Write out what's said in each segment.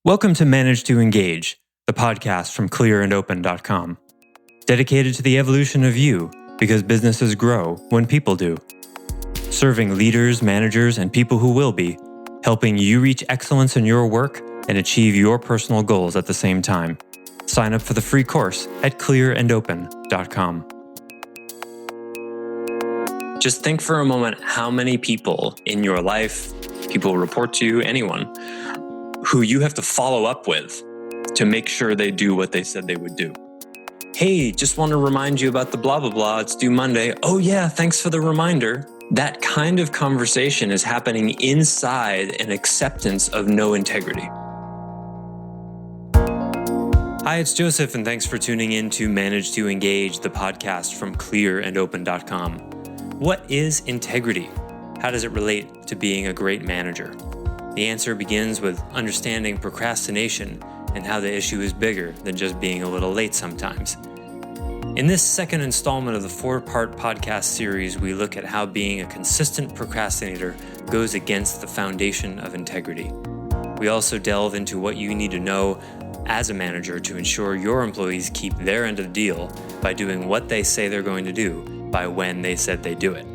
Welcome to Manage to Engage, the podcast from clearandopen.com, dedicated to the evolution of you because businesses grow when people do. Serving leaders, managers, and people who will be, helping you reach excellence in your work and achieve your personal goals at the same time. Sign up for the free course at clearandopen.com. Just think for a moment how many people in your life, people who report to you, anyone, who you have to follow up with to make sure they do what they said they would do. Hey, just want to remind you about the blah, blah, blah. It's due Monday. Oh yeah, thanks for the reminder. That kind of conversation is happening inside an acceptance of no integrity. Hi, it's Joseph, and thanks for tuning in to Manage to Engage, the podcast from clearandopen.com. What is integrity? How does it relate to being a great manager? The answer begins with understanding procrastination and how the issue is bigger than just being a little late sometimes. In this second installment of the 4-part podcast series, we look at how being a consistent procrastinator goes against the foundation of integrity. We also delve into what you need to know as a manager to ensure your employees keep their end of the deal by doing what they say they're going to do by when they said they do it.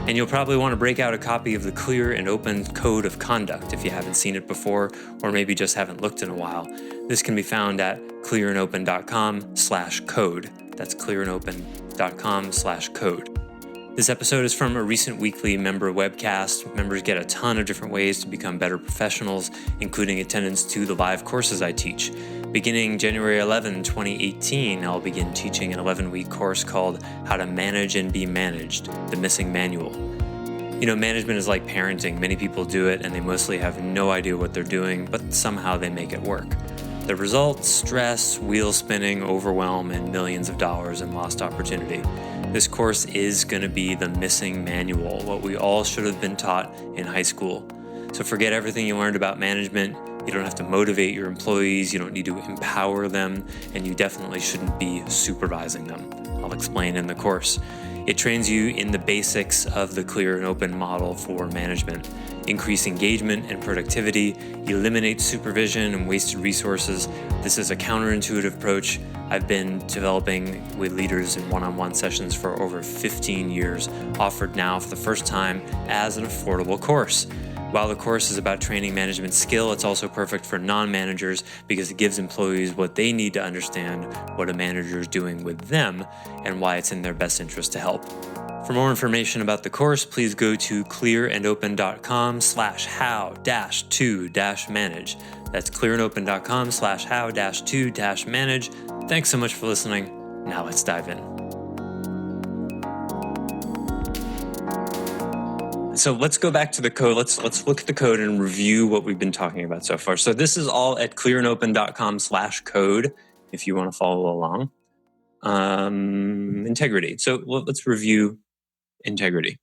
And you'll probably want to break out a copy of the Clear and Open Code of Conduct if you haven't seen it before, or maybe just haven't looked in a while. This can be found at clearandopen.com/code. That's clearandopen.com/code. This episode is from a recent weekly member webcast. Members get a ton of different ways to become better professionals, including attendance to the live courses I teach. Beginning January 11, 2018, I'll begin teaching an 11-week course called How to Manage and Be Managed, the Missing Manual. You know, management is like parenting. Many people do it and they mostly have no idea what they're doing, but somehow they make it work. The result, stress, wheel spinning, overwhelm, and millions of dollars in lost opportunity. This course is going to be the missing manual, what we all should have been taught in high school. So forget everything you learned about management. You don't have to motivate your employees, you don't need to empower them, and you definitely shouldn't be supervising them. I'll explain in the course. It trains you in the basics of the clear and open model for management. Increase engagement and productivity, eliminate supervision and wasted resources. This is a counterintuitive approach I've been developing with leaders in one-on-one sessions for over 15 years, offered now for the first time as an affordable course. While the course is about training management skill, it's also perfect for non-managers because it gives employees what they need to understand what a manager is doing with them and why it's in their best interest to help. For more information about the course, please go to clearandopen.com/how-to-manage. That's clearandopen.com/how-to-manage. Thanks so much for listening. Now let's dive in. So let's go back to the code. Let's look at the code and review what we've been talking about so far. So this is all at clearandopen.com/code if you want to follow along. Integrity. So let's review integrity.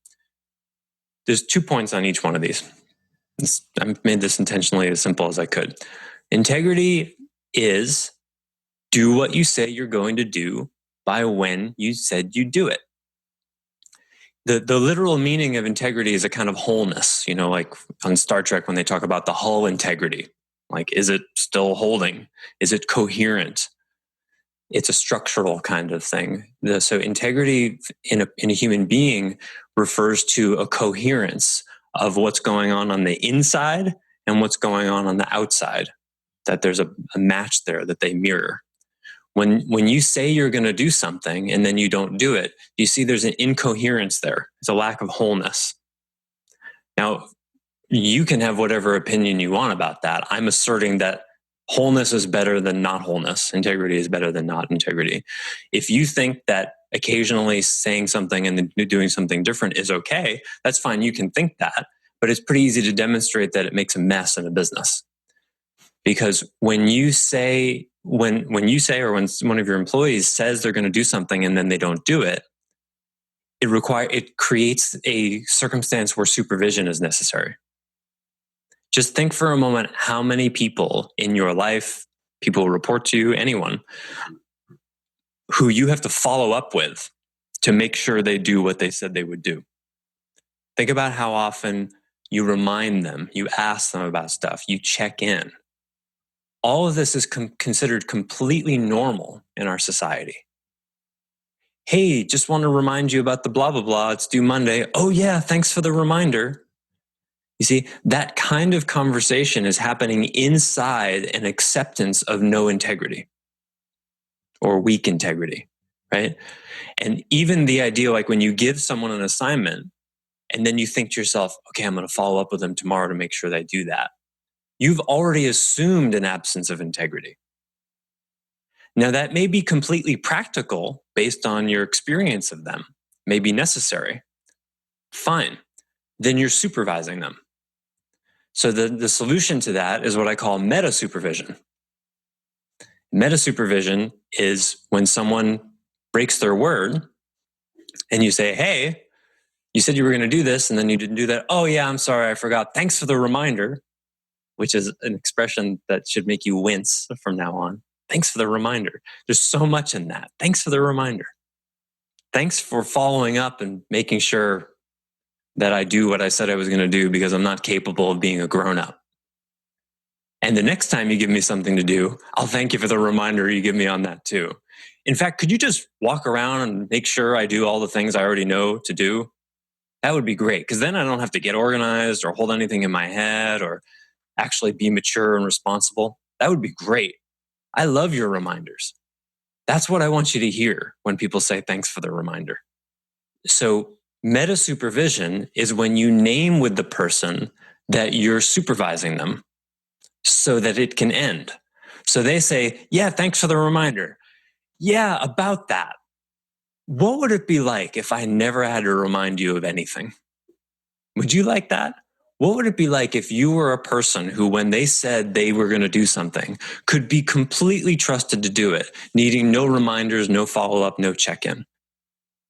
There's 2 points on each one of these. I've made this intentionally as simple as I could. Integrity is do what you say you're going to do by when you said you do it. The literal meaning of integrity is a kind of wholeness, you know, like on Star Trek when they talk about the hull integrity. Like, is it still holding? Is it coherent? It's a structural kind of thing. So integrity in a human being refers to a coherence of what's going on the inside and what's going on the outside, that there's a match there that they mirror. When you say you're going to do something and then you don't do it, you see there's an incoherence there. It's a lack of wholeness. Now, you can have whatever opinion you want about that. I'm asserting that wholeness is better than not wholeness. Integrity is better than not integrity. If you think that occasionally saying something and then doing something different is okay, that's fine. You can think that, but it's pretty easy to demonstrate that it makes a mess in a business. Because when you say or when one of your employees says they're going to do something and then they don't do it, it creates a circumstance where supervision is necessary. Just think for a moment how many people in your life, people who report to you, anyone, who you have to follow up with to make sure they do what they said they would do. Think about how often you remind them, you ask them about stuff, you check in. all of this is considered completely normal in our society. Hey, just want to remind you about the blah, blah, blah. It's due Monday. Oh, yeah, thanks for the reminder. You see, that kind of conversation is happening inside an acceptance of no integrity or weak integrity, right? And even the idea, like when you give someone an assignment and then you think to yourself, okay, I'm going to follow up with them tomorrow to make sure they do that. You've already assumed an absence of integrity. Now, that may be completely practical based on your experience of them, may be necessary. Fine. Then you're supervising them. So the solution to that is what I call meta supervision. Meta supervision is when someone breaks their word and you say, hey, you said you were going to do this and then you didn't do that. Oh, yeah, I'm sorry, I forgot. Thanks for the reminder, which is an expression that should make you wince from now on. Thanks for the reminder. There's so much in that. Thanks for the reminder. Thanks for following up and making sure that I do what I said I was going to do because I'm not capable of being a grown-up. And the next time you give me something to do, I'll thank you for the reminder you give me on that too. In fact, could you just walk around and make sure I do all the things I already know to do? That would be great, because then I don't have to get organized or hold anything in my head or actually be mature and responsible. That would be great. I love your reminders. That's what I want you to hear when people say thanks for the reminder. So meta supervision is when you name with the person that you're supervising them so that it can end. So they say, yeah, thanks for the reminder. Yeah, about that. What would it be like if I never had to remind you of anything? Would you like that? What would it be like if you were a person who, when they said they were going to do something, could be completely trusted to do it, needing no reminders, no follow-up, no check-in?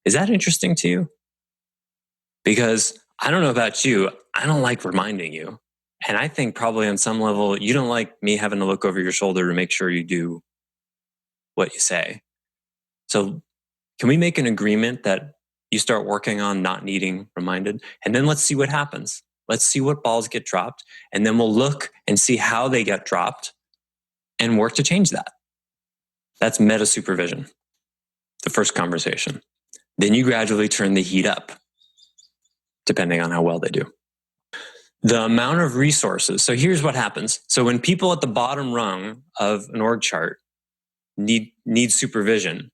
Is that interesting to you? Because I don't know about you, I don't like reminding you. And I think probably on some level, you don't like me having to look over your shoulder to make sure you do what you say. So can we make an agreement that you start working on not needing reminded? And then let's see what happens. Let's see what balls get dropped. And then we'll look and see how they get dropped and work to change that. That's meta supervision, the first conversation. Then you gradually turn the heat up, depending on how well they do. The amount of resources. So here's what happens. So when people at the bottom rung of an org chart need supervision,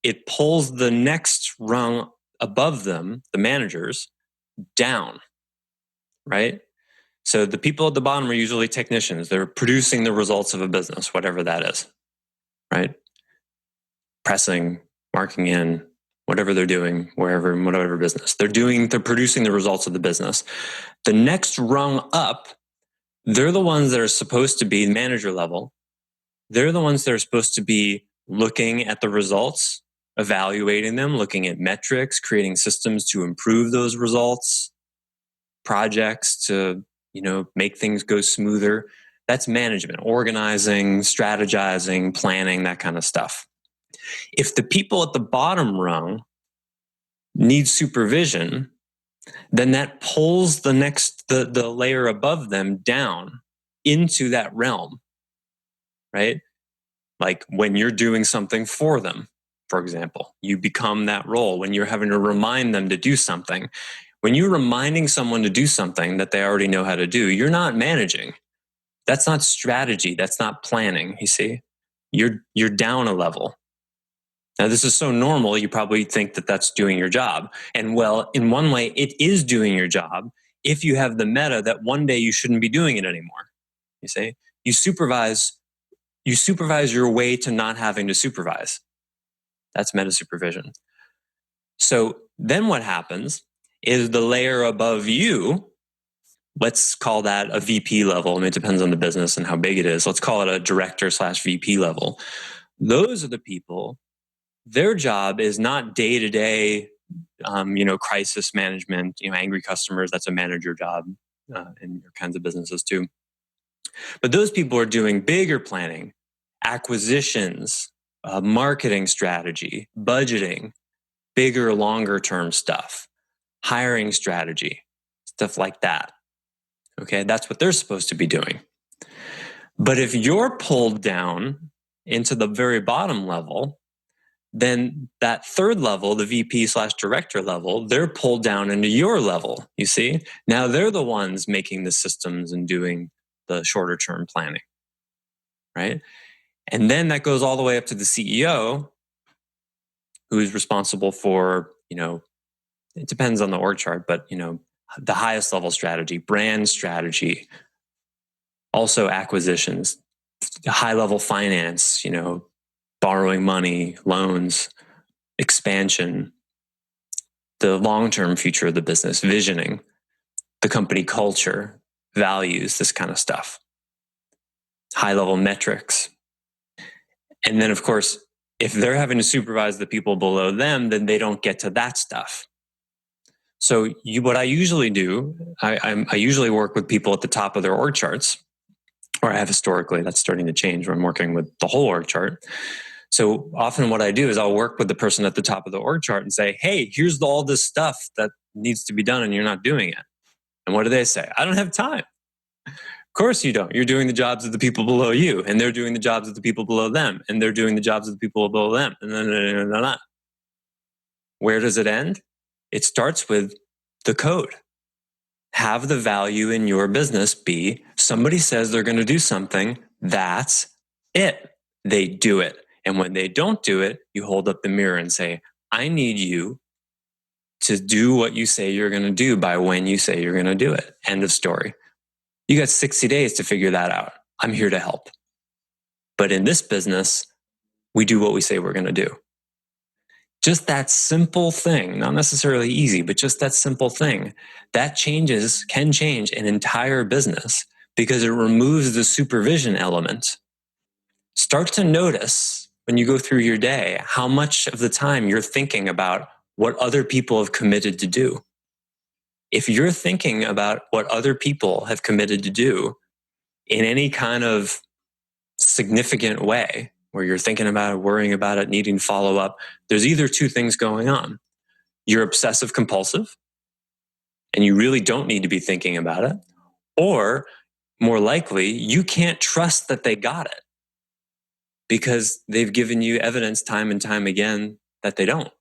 it pulls the next rung above them, the managers, down, right? So the people at the bottom are usually technicians. They're producing the results of a business, whatever that is, right? Pressing, marking in, whatever they're doing, wherever, in whatever business. They're producing the results of the business. The next rung up, they're the ones that are supposed to be manager level. They're the ones that are supposed to be looking at the results, evaluating them, looking at metrics, creating systems to improve those results, projects to, make things go smoother. That's management, organizing, strategizing, planning, that kind of stuff. If the people at the bottom rung need supervision, then that pulls the layer above them down into that realm, right? Like when you're doing something for them, for example, you become that role. When you're having to remind them to do something, when you're reminding someone to do something that they already know how to do, you're not managing. That's not strategy. That's not planning. You see, you're down a level. Now, this is so normal, you probably think that that's doing your job. And well, in one way, it is doing your job if you have the meta that one day you shouldn't be doing it anymore. You see, you supervise your way to not having to supervise. That's meta supervision. So then what happens is the layer above you, let's call that a VP level. It depends on the business and how big it is. Let's call it a director/VP level. Those are the people. Their job is not day-to-day, crisis management, angry customers. That's a manager job in your kinds of businesses too. But those people are doing bigger planning, acquisitions, marketing strategy, budgeting, bigger, longer term stuff, hiring strategy, stuff like that. Okay, that's what they're supposed to be doing. But if you're pulled down into the very bottom level, then that third level, the VP/director level, they're pulled down into your level, you see? Now they're the ones making the systems and doing the shorter term planning, right? And then that goes all the way up to the CEO, who is responsible for, it depends on the org chart, but, the highest level strategy, brand strategy, also acquisitions, high level finance, borrowing money, loans, expansion, the long-term future of the business, visioning, the company culture, values, this kind of stuff, high-level metrics. And then, of course, if they're having to supervise the people below them, then they don't get to that stuff. So what I usually do, I usually work with people at the top of their org charts, or I have historically. That's starting to change when I'm working with the whole org chart. So often what I do is I'll work with the person at the top of the org chart and say, hey, here's all this stuff that needs to be done and you're not doing it. And what do they say? I don't have time. Of course you don't. You're doing the jobs of the people below you, and they're doing the jobs of the people below them, and they're doing the jobs of the people below them. And where does it end? It starts with the code. Have the value in your business be somebody says they're going to do something, that's it. They do it. And when they don't do it, you hold up the mirror and say, I need you to do what you say you're going to do by when you say you're going to do it. End of story. You got 60 days to figure that out. I'm here to help. But in this business, we do what we say we're going to do. Just that simple thing, not necessarily easy, but just that simple thing, that can change an entire business because it removes the supervision element. Start to notice when you go through your day how much of the time you're thinking about what other people have committed to do. If you're thinking about what other people have committed to do in any kind of significant way, where you're thinking about it, worrying about it, needing follow up, there's either two things going on. You're obsessive compulsive, and you really don't need to be thinking about it. Or more likely, you can't trust that they got it because they've given you evidence time and time again that they don't.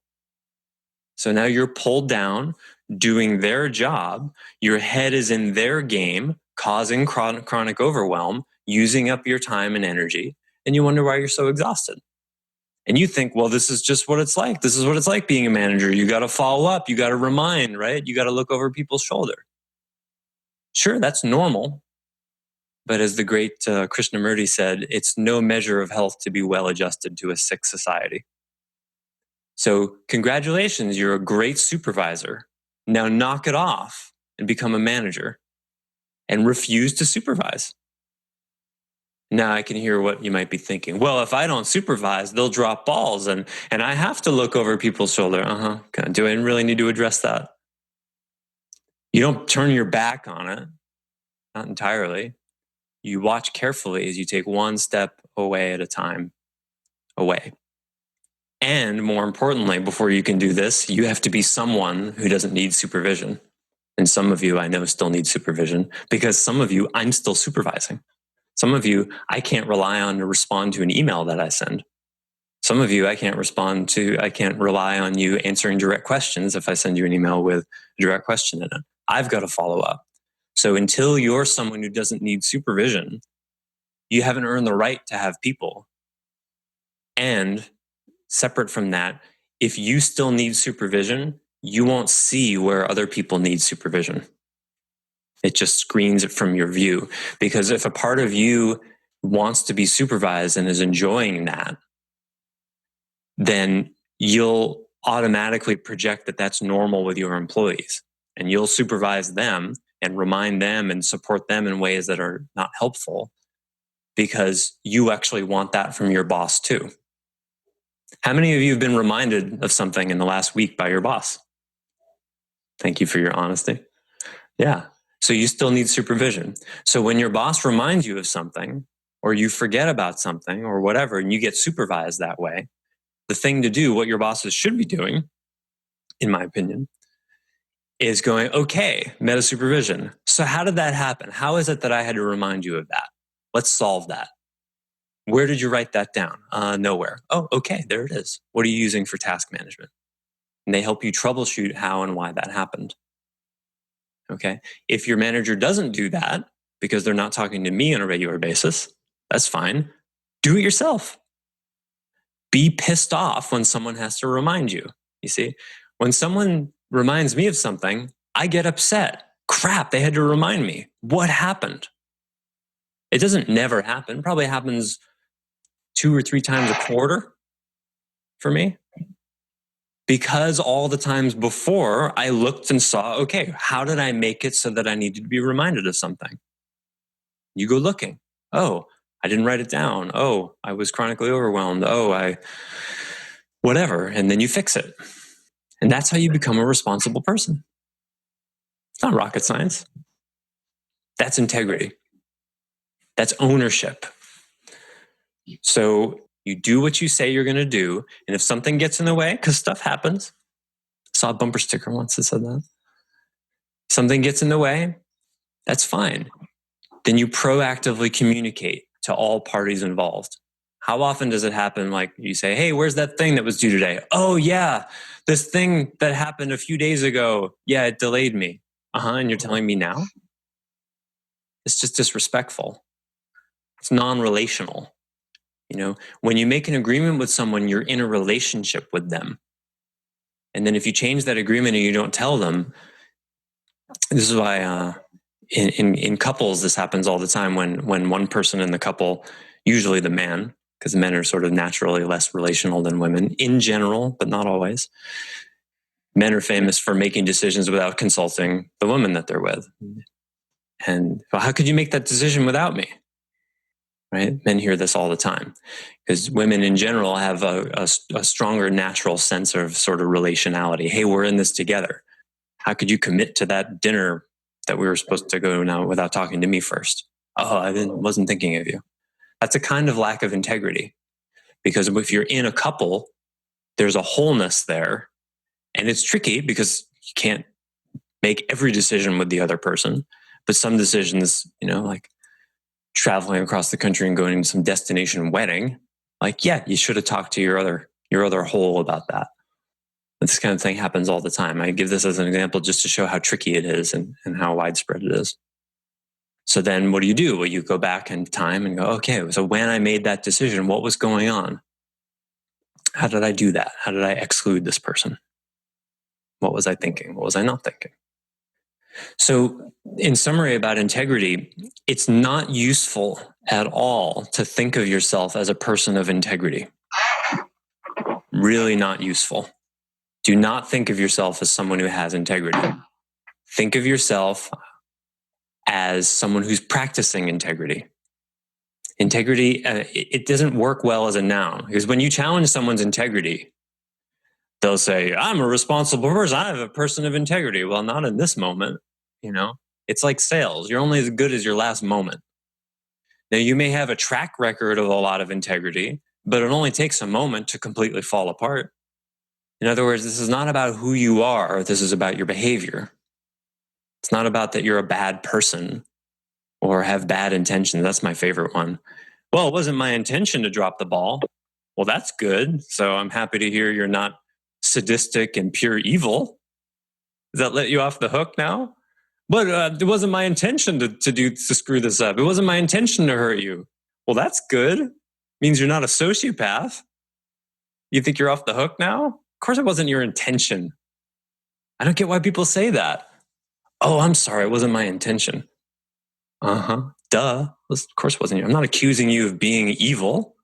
So now you're pulled down, doing their job. Your head is in their game, causing chronic overwhelm, using up your time and energy. And you wonder why you're so exhausted. And you think, well, this is just what it's like. This is what it's like being a manager. You got to follow up. You got to remind, right? You got to look over people's shoulder. Sure, that's normal. But as the great Krishnamurti said, it's no measure of health to be well adjusted to a sick society. So congratulations, you're a great supervisor. Now knock it off and become a manager and refuse to supervise. Now I can hear what you might be thinking. Well, if I don't supervise, they'll drop balls and I have to look over people's shoulder. Do I really need to address that? You don't turn your back on it, not entirely. You watch carefully as you take one step away at a time, away. And more importantly, before you can do this, you have to be someone who doesn't need supervision. And some of you I know still need supervision because some of you I'm still supervising. Some of you I can't rely on to respond to an email that I send. Some of you I can't rely on you answering direct questions if I send you an email with a direct question in it. I've got to follow up. So until you're someone who doesn't need supervision, you haven't earned the right to have people. And separate from that, if you still need supervision, you won't see where other people need supervision. It just screens it from your view. Because if a part of you wants to be supervised and is enjoying that, then you'll automatically project that that's normal with your employees. And you'll supervise them and remind them and support them in ways that are not helpful because you actually want that from your boss too. How many of you have been reminded of something in the last week by your boss? Thank you for your honesty. Yeah. So you still need supervision. So when your boss reminds you of something, or you forget about something or whatever, and you get supervised that way, the thing to do, what your bosses should be doing, in my opinion, is going, okay, meta supervision. So how did that happen? How is it that I had to remind you of that? Let's solve that. Where did you write that down? Nowhere. Oh, okay, there it is. What are you using for task management? And they help you troubleshoot how and why that happened. Okay. If your manager doesn't do that because they're not talking to me on a regular basis, that's fine. Do it yourself. Be pissed off when someone has to remind you. You see, when someone reminds me of something, I get upset. Crap, they had to remind me. What happened? It doesn't never happen. Probably happens 2 or 3 times a quarter for me. Because all the times before I looked and saw, okay, how did I make it so that I needed to be reminded of something? You go looking. Oh, I didn't write it down. Oh, I was chronically overwhelmed. Oh, whatever. And then you fix it. And that's how you become a responsible person. It's not rocket science. That's integrity. That's ownership. So you do what you say you're going to do. And if something gets in the way, because stuff happens, I saw a bumper sticker once that said that. Something gets in the way, that's fine. Then you proactively communicate to all parties involved. How often does it happen? Like you say, hey, where's that thing that was due today? Oh, yeah, this thing that happened a few days ago. Yeah, it delayed me. And you're telling me now? It's just disrespectful. It's non-relational. When you make an agreement with someone, you're in a relationship with them. And then if you change that agreement and you don't tell them, this is why in couples, this happens all the time when one person in the couple, usually the man, because men are sort of naturally less relational than women in general, but not always. Men are famous for making decisions without consulting the woman that they're with. And well, how could you make that decision without me? Right? Men hear this all the time because women in general have a stronger natural sense of sort of relationality. Hey, we're in this together. How could you commit to that dinner that we were supposed to go now without talking to me first? Oh, I wasn't thinking of you. That's a kind of lack of integrity, because if you're in a couple, there's a wholeness there, and it's tricky because you can't make every decision with the other person, but some decisions, like traveling across the country and going to some destination wedding, like, yeah, you should have talked to your other whole about that. This kind of thing happens all the time. I give this as an example just to show how tricky it is and how widespread it is. So then what do? Well, you go back in time and go, okay, so when I made that decision, what was going on? How did I do that? How did I exclude this person? What was I thinking? What was I not thinking? So in summary about integrity, it's not useful at all to think of yourself as a person of integrity. Really not useful. Do not think of yourself as someone who has integrity. Think of yourself as someone who's practicing integrity. Integrity, it doesn't work well as a noun, because when you challenge someone's integrity, they'll say, I'm a responsible person. I'm a person of integrity. Well, not in this moment. It's like sales. You're only as good as your last moment. Now, you may have a track record of a lot of integrity, but it only takes a moment to completely fall apart. In other words, this is not about who you are. This is about your behavior. It's not about that you're a bad person or have bad intentions. That's my favorite one. Well, it wasn't my intention to drop the ball. Well, that's good. So I'm happy to hear you're not sadistic and pure evil. Does that let you off the hook now? But it wasn't my intention to screw this up. It wasn't my intention to hurt you. Well, that's good. Means you're not a sociopath. You think you're off the hook now? Of course it wasn't your intention. I don't get why people say that. Oh, I'm sorry. It wasn't my intention. Duh. Of course it wasn't you. I'm not accusing you of being evil.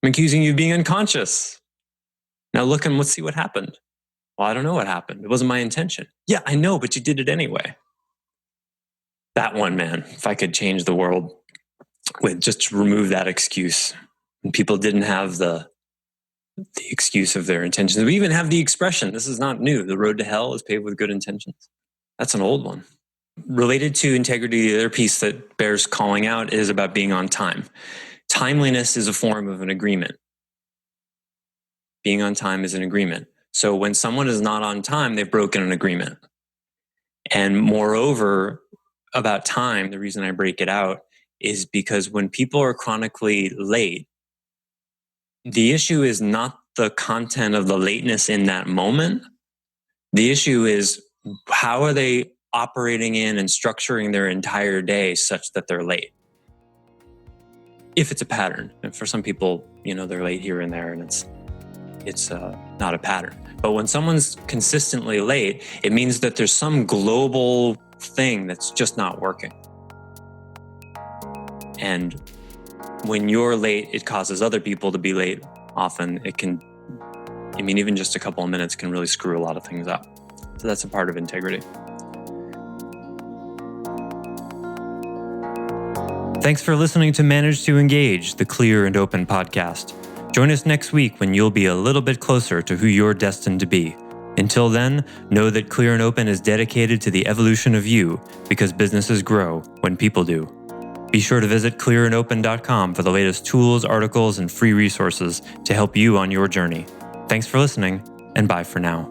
I'm accusing you of being unconscious. Now look and let's see what happened. Well, I don't know what happened. It wasn't my intention. Yeah, I know, but you did it anyway. That one, man, if I could change the world with just remove that excuse. And people didn't have the excuse of their intentions. We even have the expression, this is not new, the road to hell is paved with good intentions. That's an old one. Related to integrity, the other piece that bears calling out is about being on time. Timeliness is a form of an agreement. Being on time is an agreement. So when someone is not on time, they've broken an agreement. And moreover, about time, the reason I break it out is because when people are chronically late, the issue is not the content of the lateness in that moment. The issue is how are they operating in and structuring their entire day such that they're late. If it's a pattern, and for some people, they're late here and there, and it's not a pattern. But when someone's consistently late, it means that there's some global thing that's just not working. And when you're late, it causes other people to be late. Often even just a couple of minutes can really screw a lot of things up. So that's a part of integrity. Thanks for listening to Manage to Engage, the Clear and Open podcast. Join us next week when you'll be a little bit closer to who you're destined to be. Until then, know that Clear and Open is dedicated to the evolution of you because businesses grow when people do. Be sure to visit clearandopen.com for the latest tools, articles, and free resources to help you on your journey. Thanks for listening, and bye for now.